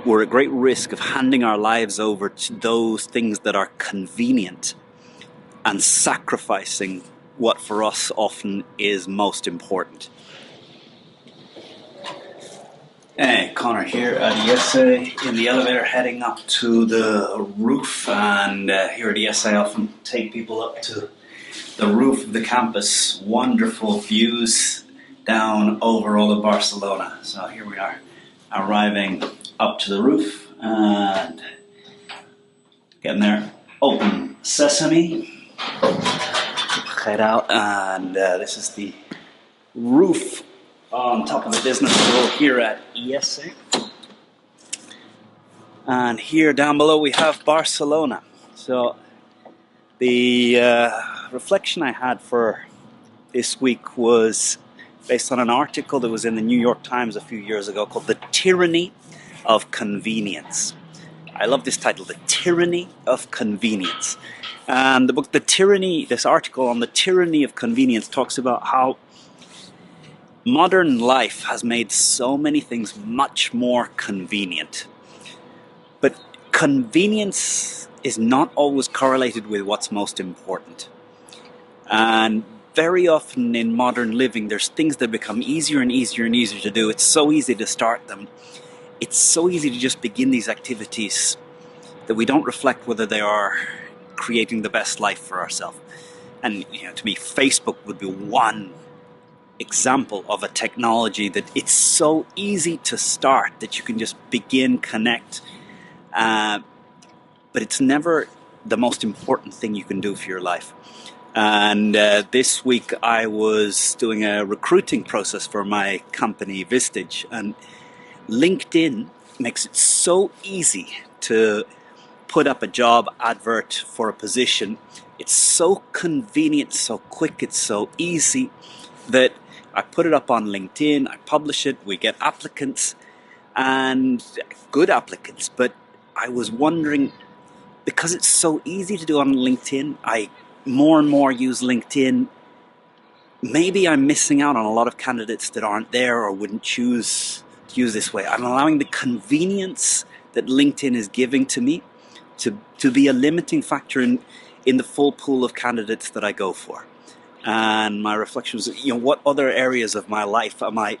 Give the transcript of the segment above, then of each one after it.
we're at great risk of handing our lives over to those things that are convenient and sacrificing what for us often is most important. Hey, Conor here at IESE in the elevator heading up to the roof, and here at IESE I often take people up to the roof of the campus. Wonderful views down over all of Barcelona. So here we are, arriving up to the roof and getting there. Open sesame. Head out, and this is the roof on top of the business school here at IESE. And here down below we have Barcelona. So the reflection I had for this week was based on an article that was in the New York Times a few years ago called The Tyranny of Convenience. I love this title, The Tyranny of Convenience. And the book, this article on the tyranny of convenience talks about how modern life has made so many things much more convenient. But convenience is not always correlated with what's most important. And very often in modern living, there's things that become easier and easier and easier to do. It's so easy to start them. It's so easy to just begin these activities that we don't reflect whether they are creating the best life for ourselves. And to me, Facebook would be one example of a technology that it's so easy to start that you can just begin, connect, but it's never the most important thing you can do for your life. And this week I was doing a recruiting process for my company Vistage, and LinkedIn makes it so easy to put up a job advert for a position. It's so convenient, so quick, it's so easy that I put it up on LinkedIn, I publish it, we get applicants, and good applicants. But I was wondering, because it's so easy to do on LinkedIn, I more and more use LinkedIn. Maybe I'm missing out on a lot of candidates that aren't there or wouldn't choose to use this way. I'm allowing the convenience that LinkedIn is giving to me to be a limiting factor in the full pool of candidates that I go for. And my reflection was, what other areas of my life am I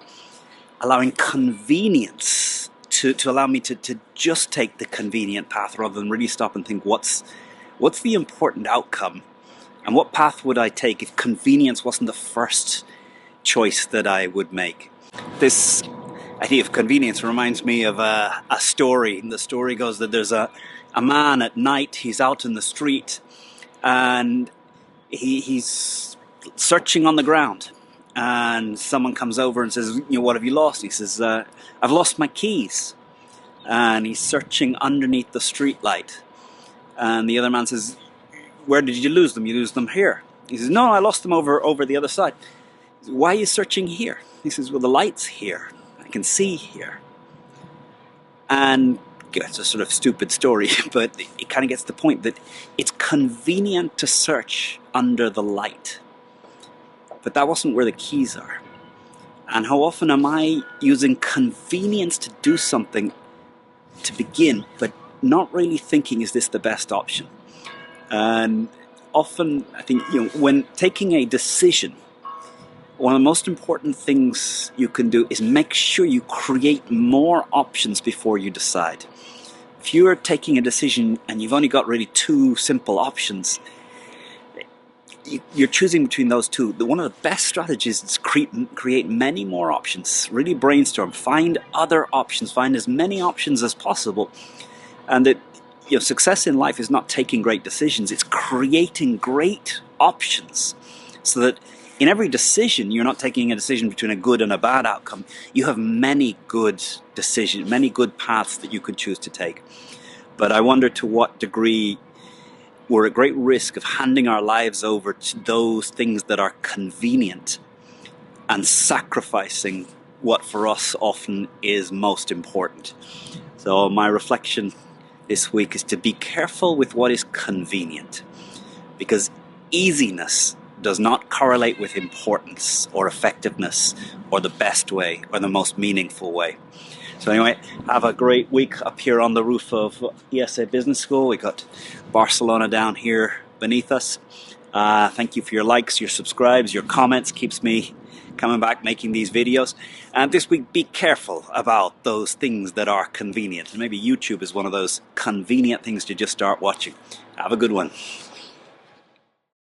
allowing convenience to allow me to just take the convenient path rather than really stop and think, what's the important outcome? And what path would I take if convenience wasn't the first choice that I would make? This idea of convenience reminds me of a story. And the story goes that there's a man at night, he's out in the street, and he's searching on the ground, and someone comes over and says, what have you lost? He says, I've lost my keys. And he's searching underneath the street light, and the other man says, where did you lose them? You lose them here. He says, no, I lost them over the other side. He says, why are you searching here? He says, well, the light's here, I can see here. And it's a sort of stupid story, but it kind of gets the point that it's convenient to search under the light. But that wasn't where the keys are. And how often am I using convenience to do something to begin, but not really thinking, is this the best option? And often, I think, when taking a decision, one of the most important things you can do is make sure you create more options before you decide. If you're taking a decision and you've only got really two simple options, you're choosing between those two. One of the best strategies is create many more options. Really brainstorm, find other options, find as many options as possible. And that success in life is not taking great decisions, it's creating great options, so that in every decision you're not taking a decision between a good and a bad outcome. You have many good decisions, many good paths that you could choose to take. But I wonder to what degree we're at great risk of handing our lives over to those things that are convenient and sacrificing what for us often is most important. So my reflection this week is to be careful with what is convenient, because easiness does not correlate with importance or effectiveness or the best way or the most meaningful way. So anyway, have a great week up here on the roof of IESE Business School. We got Barcelona down here beneath us. Thank you for your likes, your subscribes, your comments. Keeps me coming back making these videos. And this week, be careful about those things that are convenient. And maybe YouTube is one of those convenient things to just start watching. Have a good one.